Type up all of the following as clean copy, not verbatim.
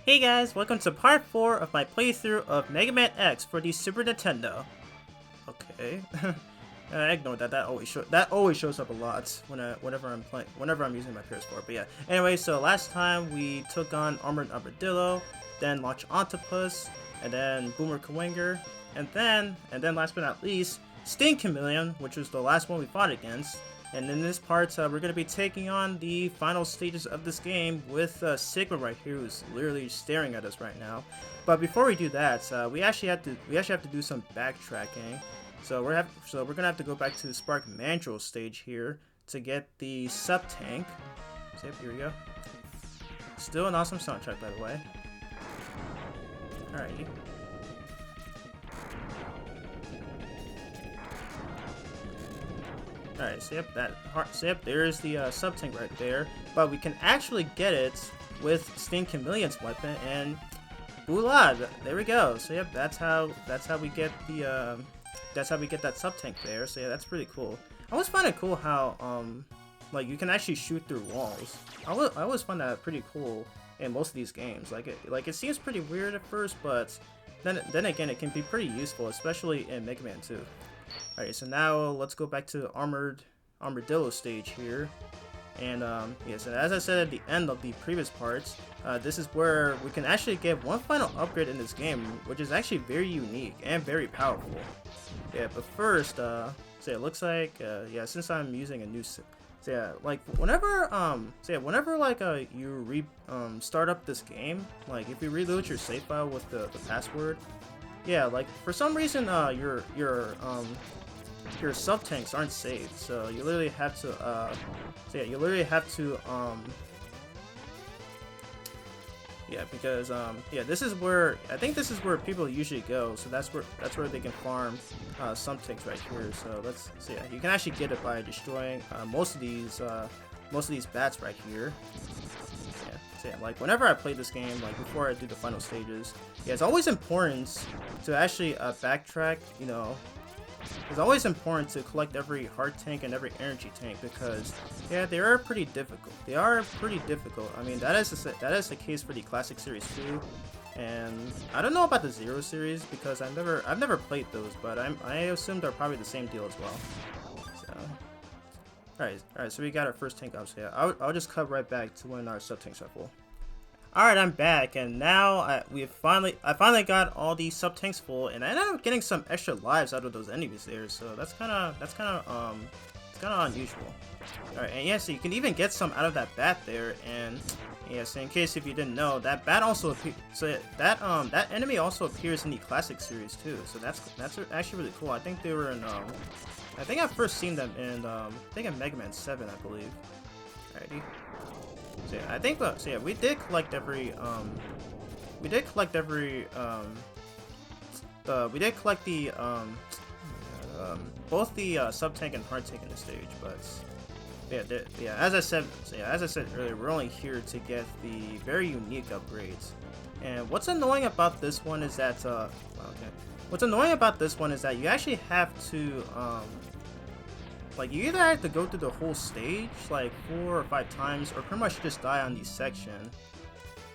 Hey guys, welcome to part 4 of my playthrough of Mega Man X for the Super Nintendo. Okay, I ignore that. That always shows up a lot whenever I'm using my PS4. But yeah. Anyway, so last time we took on Armored Armadillo, then Launch Octopus, and then Boomer Kawanger, and then last but not least, Sting Chameleon, which was the last one we fought against. And in this part, we're going to be taking on the final stages of this game with Sigma right here, who's literally staring at us right now. But before we do that, we actually have to do some backtracking. So we're gonna have to go back to the Spark Mandrill stage here to get the sub tank. So yep, here we go. Still an awesome soundtrack, by the way. Alrighty. Alright, so yep, there's the sub-tank right there. But we can actually get it with Sting Chameleon's weapon, and voila, there we go. So yep, that's how we get the that sub-tank there. So yeah, that's pretty cool. I always find it cool how like you can actually shoot through walls. I always find that pretty cool in most of these games. Like it seems pretty weird at first, but then again, it can be pretty useful, especially in Mega Man 2. Alright, so now let's go back to Armored Armadillo stage here. And yes, and as I said at the end of the previous parts, this is where we can actually get one final upgrade in this game, which is actually very unique and very powerful. Yeah, but first, so it looks like, yeah, since I'm using a new, so yeah, like whenever like you start up this game, like if you reload your save file with the password, yeah, like for some reason your sub tanks aren't saved, so you literally have to yeah, because yeah, this is where people usually go, so that's where they can farm sub tanks right here. So yeah, you can actually get it by destroying most of these bats right here. Yeah, so yeah, like whenever I play this game, like before I do the final stages, yeah, it's always important to actually backtrack, you know. It's always important to collect every heart tank and every energy tank because, yeah, they are pretty difficult. I mean, that is the case for the Classic Series 2, and I don't know about the Zero Series because I've never played those, but I assume they're probably the same deal as well. So, alright, so we got our first tank up. So yeah, I'll just cut right back to when our sub tanks are full. Alright, I'm back, and now I finally got all these sub tanks full, and I ended up getting some extra lives out of those enemies there. So that's kind of unusual. Alright, and yeah, so you can even get some out of that bat there, and yes, in case if you didn't know, that bat also that enemy also appears in the Classic Series too. So that's actually really cool. I think they were in I think I first seen them in in Mega Man 7, I believe. Alrighty. So yeah, I think so yeah, we did collect both the sub tank and hard tank in the stage, but yeah, as I said earlier, we're only here to get the very unique upgrades. And what's annoying about this one is that you actually have to like, you either have to go through the whole stage like 4 or 5 times, or pretty much just die on the section.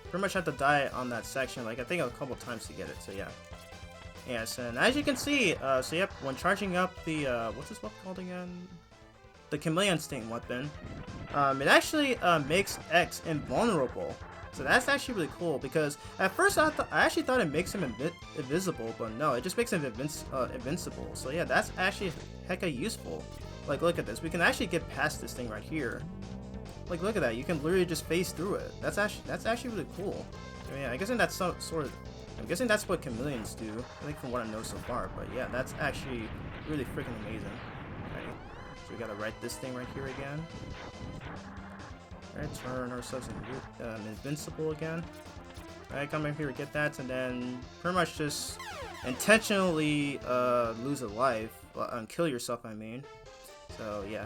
Pretty much have to die on that section, like I think a couple times to get it. So yeah. Yes, and as you can see, so yep, when charging up the what's this weapon called again? The Chameleon Sting weapon, it actually makes X invulnerable. So that's actually really cool because at first I actually thought it makes him invisible, but no, it just makes him invincible. So yeah, that's actually hecka useful. Like, look at this. We can actually get past this thing right here. Like, look at that. You can literally just phase through it. That's actually really cool. I mean, I'm guessing that's I'm guessing that's what chameleons do. I think from what I know so far. But yeah, that's actually really freaking amazing. Okay, so we gotta write this thing right here again. Alright, turn ourselves invincible again. Alright, come in here, get that, and then pretty much just intentionally lose a life, kill yourself, I mean. So yeah.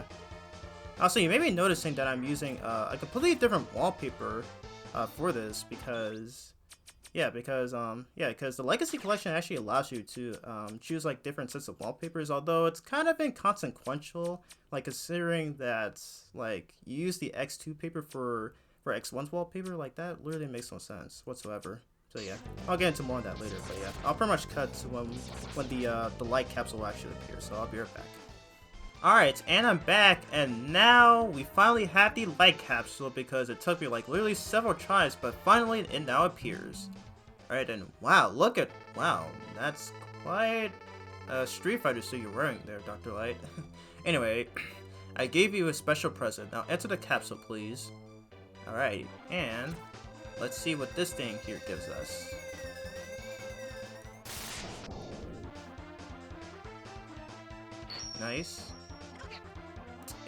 Also, you may be noticing that I'm using a completely different wallpaper for this because because the Legacy Collection actually allows you to choose like different sets of wallpapers, although it's kind of inconsequential, like considering that like you use the X2 paper for X1's wallpaper, like that literally makes no sense whatsoever. So yeah, I'll get into more on that later, but yeah, I'll pretty much cut to when the light capsule actually appears, so I'll be right back. Alright, and I'm back, and now we finally have the light capsule because it took me like literally several tries, but finally it now appears. Alright, and wow, wow, that's quite a Street Fighter suit you're wearing there, Dr. Light. Anyway, I gave you a special present. Now enter the capsule, please. Alright, and let's see what this thing here gives us. Nice.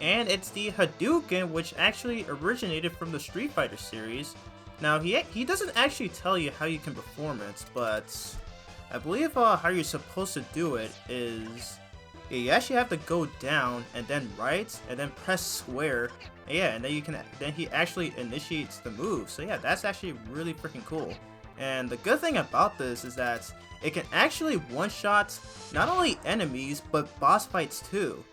And it's the Hadouken, which actually originated from the Street Fighter series. Now, he doesn't actually tell you how you can perform it, but I believe how you're supposed to do it is you actually have to go down and then right and then press square. And then he actually initiates the move. So yeah, that's actually really freaking cool. And the good thing about this is that it can actually one-shot not only enemies but boss fights too.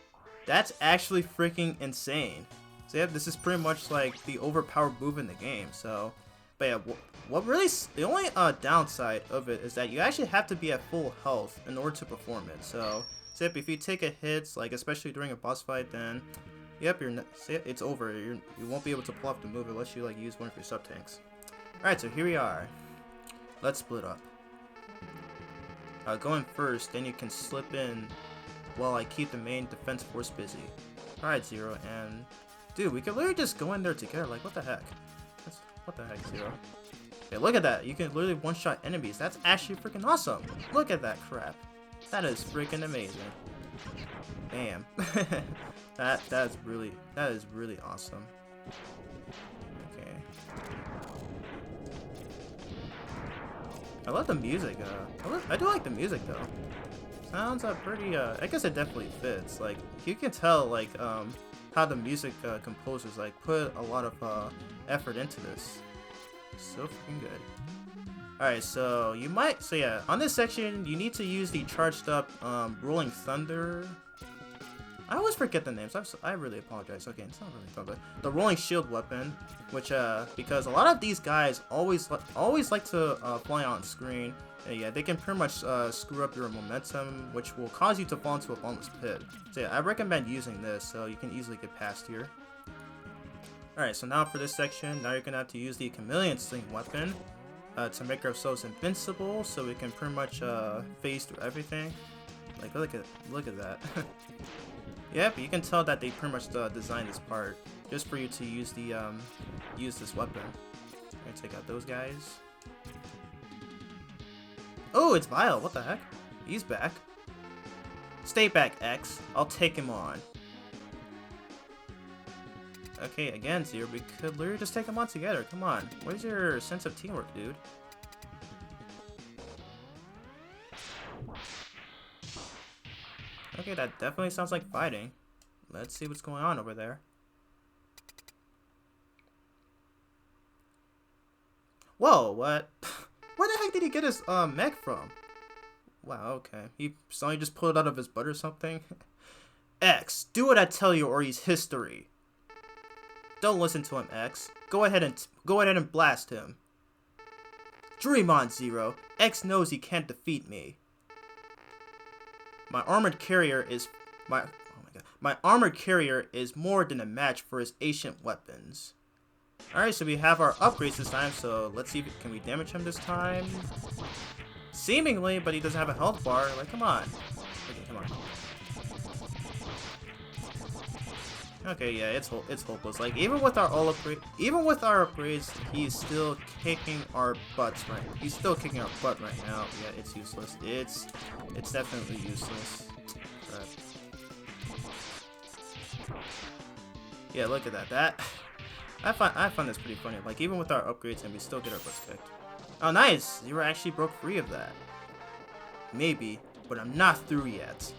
That's actually freaking insane. So yeah, this is pretty much like the overpowered move in the game. So, but yeah, the only downside of it is that you actually have to be at full health in order to perform it. So, if you take a hit, like especially during a boss fight, then yep, it's over. You won't be able to pull off the move unless you like use one of your sub tanks. All right, so here we are. Let's split up. Going first, then you can slip in while I keep the main defense force busy. Alright, Zero, and dude, we could literally just go in there together, like what the heck? What the heck, Zero? Okay, look at that, you can literally one-shot enemies. That's actually freaking awesome. Look at that crap. That is freaking amazing. Damn. that is really awesome. Okay. I love the music, I do like the music though. Sounds pretty, I guess it definitely fits. Like, you can tell, like, how the music composers, like, put a lot of effort into this. So freaking good. Alright, so yeah, on this section, you need to use the charged up Rolling Thunder. I always forget the names. I really apologize. Okay, it's not really Thunder. The Rolling Shield weapon, which, because a lot of these guys always like to fly on screen. Yeah, they can pretty much screw up your momentum, which will cause you to fall into a bottomless pit. So yeah, I recommend using this so you can easily get past here. Alright, so now for this section, now you're going to have to use the Chameleon Sling weapon to make ourselves invincible so we can pretty much phase through everything. Like, look at that. Yep, you can tell that they pretty much designed this part just for you to use the use this weapon. I'm gonna take out those guys. Oh, it's Vile. What the heck? He's back. Stay back, X. I'll take him on. Okay, again, Zero, we could literally just take him on together. Come on. Where's your sense of teamwork, dude? Okay, that definitely sounds like fighting. Let's see what's going on over there. Whoa, what? Where the heck did he get his mech from? Wow, okay. He suddenly just pulled it out of his butt or something? X, do what I tell you or he's history. Don't listen to him, X. Go ahead and blast him. Dream on, Zero. X knows he can't defeat me. My armored carrier is more than a match for his ancient weapons. Alright, so we have our upgrades this time, so let's see can we damage him this time? Seemingly, but he doesn't have a health bar. Like, come on. Okay, come on. Okay, yeah, it's hopeless. Like, even with our upgrades, he's still kicking our butts right. He's still kicking our butt right now. Yeah, it's useless. It's definitely useless. Yeah, look at that. I find this pretty funny. Like, even with our upgrades, and we still get our butts kicked. Oh, nice! Zero actually broke free of that. Maybe, but I'm not through yet.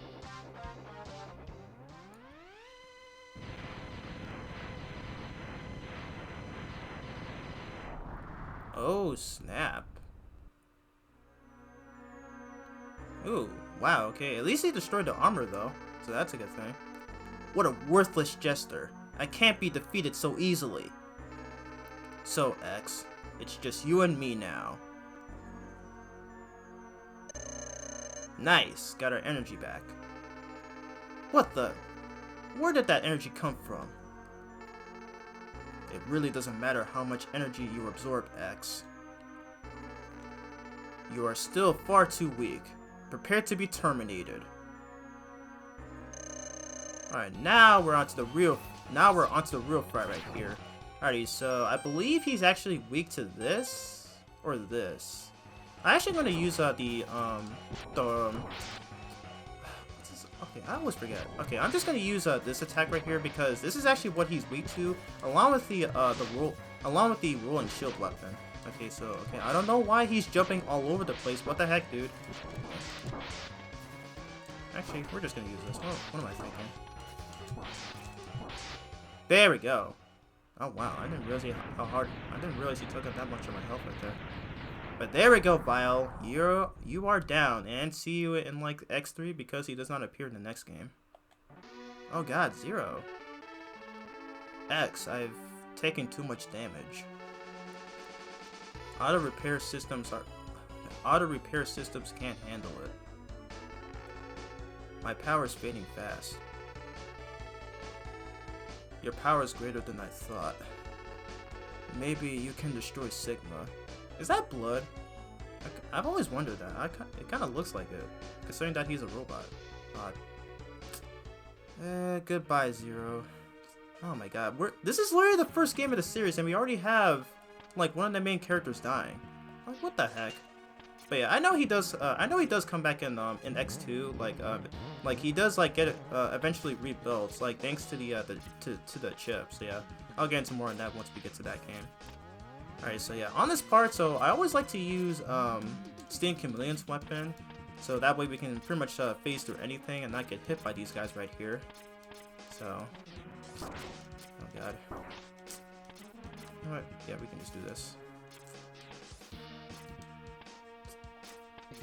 Oh, snap. Ooh, wow, okay. At least he destroyed the armor, though. So that's a good thing. What a worthless jester. I can't be defeated so easily. So, X, it's just you and me now. Nice, got our energy back. What the? Where did that energy come from? It really doesn't matter how much energy you absorb, X. You are still far too weak. Prepare to be terminated. Alright, now we're onto the real fight right here. Alrighty, so I believe he's actually weak to this or this. I'm actually going to use okay, I always forget. Okay, I'm just going to use this attack right here because this is actually what he's weak to, along with the rolling shield weapon. Okay, so I don't know why he's jumping all over the place. What the heck, dude? Actually, we're just gonna use this. What am I thinking? There we go. Oh wow, I didn't realize he took up that much of my health right there. But there we go, Vile. You are down, and see you in like X3 because he does not appear in the next game. Oh god, Zero. X, I've taken too much damage. Auto repair systems can't handle it. My power is fading fast. Your power is greater than I thought. Maybe you can destroy Sigma. Is that blood? I've always wondered that. It kind of looks like it, considering that he's a robot. Odd. Goodbye, Zero. Oh my god, this is literally the first game of the series, and we already have like one of the main characters dying. Like, what the heck? But yeah, I know he does. I know he does come back in X2. Like he does like get eventually rebuilt. Like thanks to the chips. So yeah, I'll get into more on that once we get to that game. All right, so yeah, on this part, so I always like to use Sting Chameleon's weapon, so that way we can pretty much phase through anything and not get hit by these guys right here. So, oh god. You know what? Yeah, we can just do this.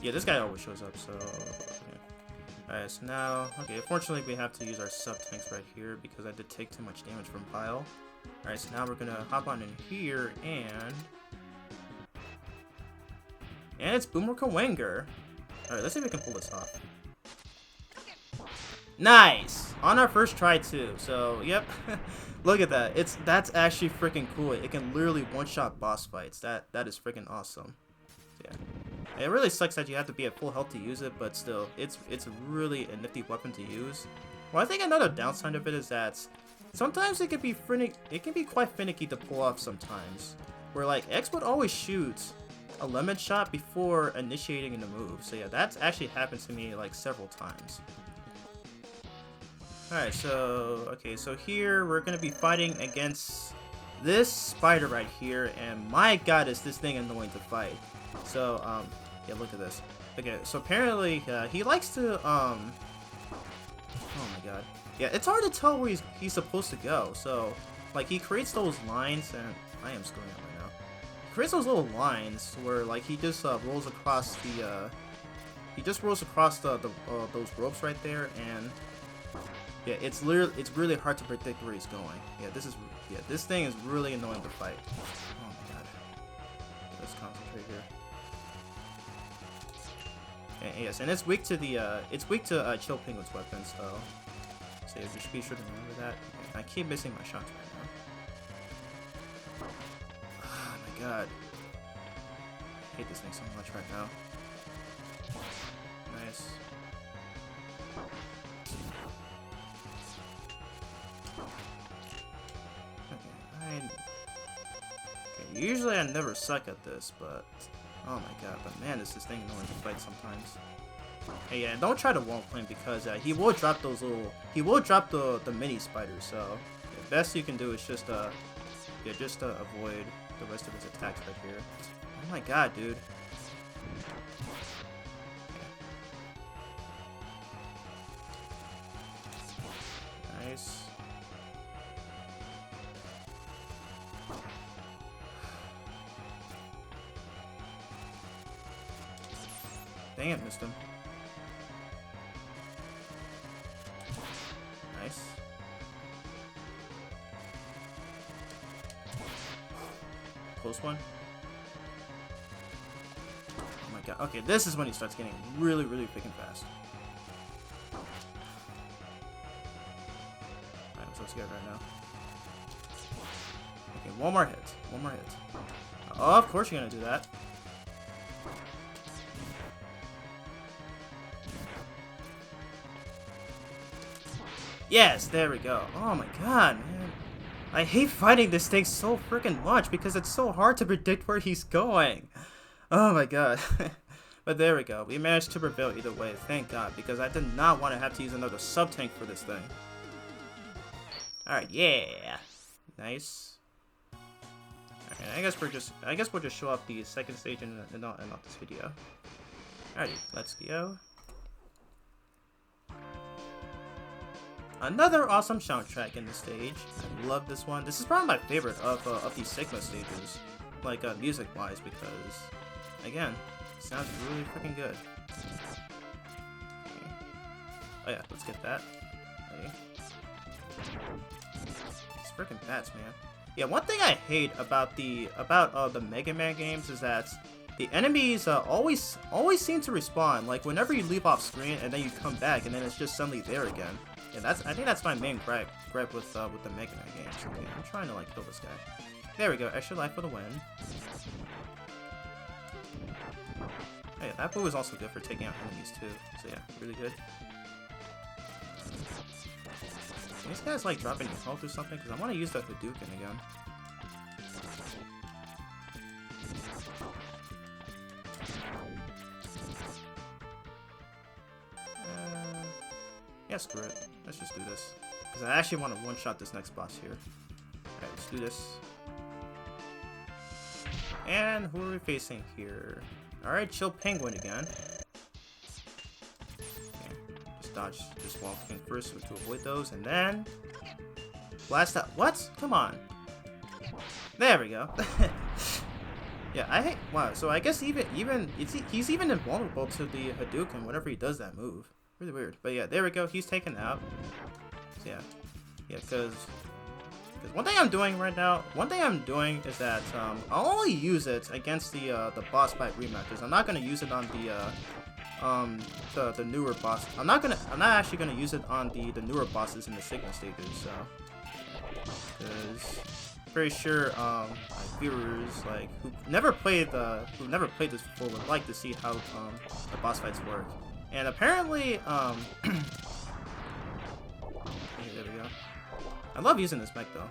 Yeah, this guy always shows up, so... Yeah. Alright, so now... Okay, unfortunately we have to use our sub-tanks right here because I did take too much damage from Vile. Alright, so now we're gonna hop on in here, and it's Boomer Kawenger. Alright, let's see if we can pull this off. Nice! On our first try, too. So, yep. Look at that. That's actually freaking cool. It can literally one-shot boss fights. That is freaking awesome. Yeah. It really sucks that you have to be at full health to use it, but still, it's really a nifty weapon to use. Well, I think another downside of it is that sometimes it can be quite finicky to pull off sometimes. Where like X would always shoot a lemon shot before initiating the move. So yeah, that's actually happened to me like several times. Alright, so okay, so here we're gonna be fighting against this spider right here, and my god is this thing annoying to fight. So yeah, look at this. Okay, so apparently he likes to oh my god. Yeah, it's hard to tell where he's supposed to go. So like he creates those lines, and I am screwing up right now. He creates those little lines where like he just rolls across the those ropes right there, and yeah, it's really hard to predict where he's going. Yeah, this thing is really annoying to fight. Oh my god. Let's concentrate here. And, yes, and it's weak to Chill Penguin's weapon, so just be sure to remember that. Okay, I keep missing my shots right now. Oh my god. I hate this thing so much right now. Nice. Okay, usually I never suck at this, but oh my god, but man, is this thing annoying to fight sometimes. Hey, yeah, don't try to wall climb because he will drop those the mini spiders. So the best you can do is just avoid the rest of his attacks right here. Oh my god, dude. Nice. Dang it, missed him. Nice. Close one. Oh my god. Okay, this is when he starts getting really, really big and fast. Alright, I'm so scared right now. Okay, one more hit. One more hit. Oh, of course you're gonna do that. Yes, there we go. Oh my god, man. I hate fighting this thing so freaking much because it's so hard to predict where he's going. Oh my god. But there we go. We managed to prevail either way, thank god, because I did not want to have to use another sub-tank for this thing. Alright, yeah. Nice. Alright, I guess we'll just show up the second stage and not this video. Alrighty, let's go. Another awesome soundtrack in the stage. I love this one. This is probably my favorite of these Sigma stages, like music-wise, because again, it sounds really freaking good. Okay. Oh yeah, let's get that. Okay. These freaking bats, man. Yeah, one thing I hate about the Mega Man games is that the enemies always seem to respawn. Like whenever you leave off screen and then you come back and then it's just suddenly there again. Yeah, I think that's my main gripe with the Mega Man games. Okay, I'm trying to like kill this guy. There we go, extra life for the win. Hey, that move is also good for taking out enemies too. So yeah, really good. Can these guys like dropping health or something? Because I want to use that Hadouken again. Yeah, screw it. Let's just do this. Because I actually want to one-shot this next boss here. Alright, let's do this. And who are we facing here? Alright, Chill Penguin again. Okay, just dodge this wall thing first to avoid those, and then blast out. What? Come on. There we go. Yeah, I hate. Wow. So I guess he's even invulnerable to the Hadouken whenever he does that move. Really weird. But yeah, there we go. He's taken out. So yeah, because one thing I'm doing right now, is that I'll only use it against the boss fight rematches. I'm not gonna use it on the newer boss. I'm not actually gonna use it on the newer bosses in the Sigma stages. So, because pretty sure like viewers like who never played this before would like to see how the boss fights work. And apparently, there we go. I love using this mech though.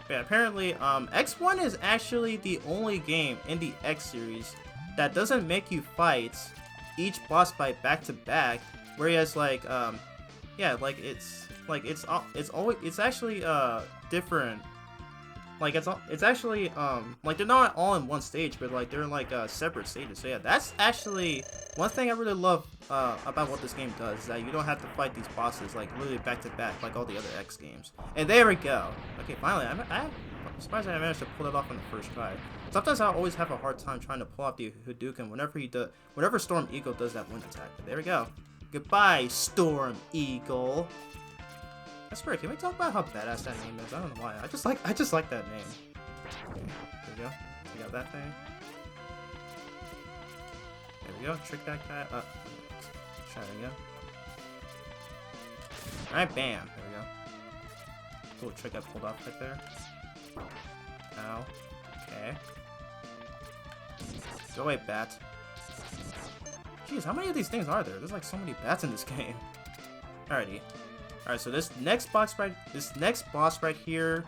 Yeah, apparently, X1 is actually the only game in the X series that doesn't make you fight each boss fight back to back. Whereas, like, yeah, like it's actually different. Like it's actually like they're not all in one stage, but like they're in like separate stages. So yeah, that's actually one thing I really love about what this game does, is that you don't have to fight these bosses like literally back to back like all the other X games. And there we go. Okay, finally, I'm surprised I managed to pull it off on the first try. Sometimes I always have a hard time trying to pull off the Hadouken whenever Storm Eagle does that wind attack. But there we go. Goodbye, Storm Eagle. That's weird. Can we talk about how badass that name is? I don't know why. I just like that name. Okay, there we go. We got that thing. There we go. Trick that guy. Try it again. Alright, bam. There we go. Cool trick I pulled off right there. Ow. Okay. Go away, bat. Jeez, how many of these things are there? There's like so many bats in this game. Alrighty. Alright, so this next boss right here,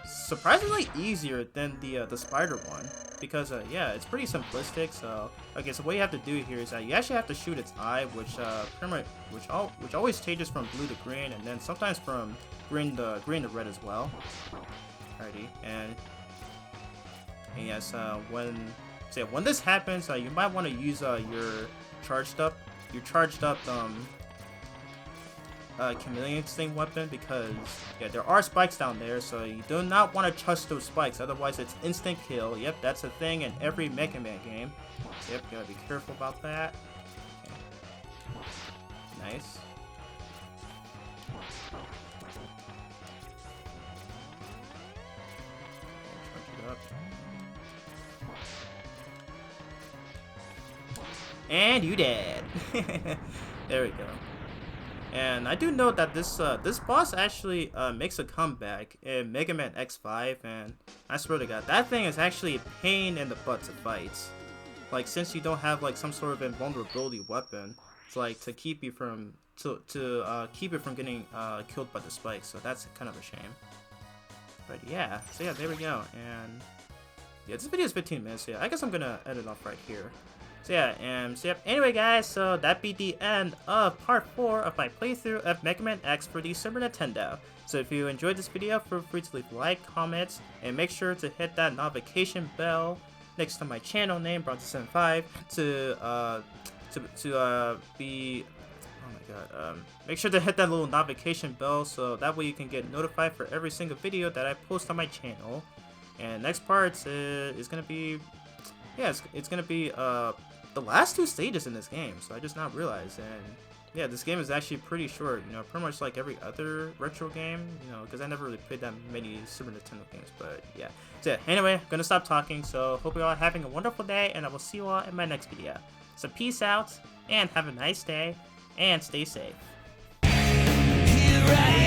surprisingly easier than the spider one, because yeah, it's pretty simplistic. So okay, so what you have to do here is that you actually have to shoot its eye, which always changes from blue to green, and then sometimes from green to red as well. Alrighty, and And yes, when this happens, you might want to use your charged up chameleon sting weapon, because yeah, there are spikes down there, so you do not want to trust those spikes, otherwise it's instant kill. Yep, that's a thing in every Mega Man game. So, yep, gotta be careful about that. Okay. Nice. And you dead. There we go. And I do note that this boss actually makes a comeback in Mega Man X5, and I swear to God, that thing is actually a pain in the butt to fight. Like, since you don't have like some sort of invulnerability weapon, it's like to keep you from keep it from getting killed by the spikes. So that's kind of a shame. But yeah, so yeah, there we go. And yeah, this video is 15 minutes. So yeah, I guess I'm gonna end it off right here. So yeah, so yep. Anyway, guys, so that be the end of part 4 of my playthrough of Mega Man X for the Super Nintendo. So if you enjoyed this video, feel free to leave a like, comments, and make sure to hit that notification bell next to my channel name, Bronze75, to be. Oh my God. Make sure to hit that little notification bell so that way you can get notified for every single video that I post on my channel. And next part is gonna be. Yeah, it's gonna be the last 2 stages in this game, so I just not realized. And yeah, this game is actually pretty short, you know, pretty much like every other retro game, you know, because I never really played that many Super Nintendo games. But yeah, so yeah, anyway, I'm gonna stop talking, so hope you all are having a wonderful day, and I will see you all in my next video. So peace out, and have a nice day, and stay safe. Here I am.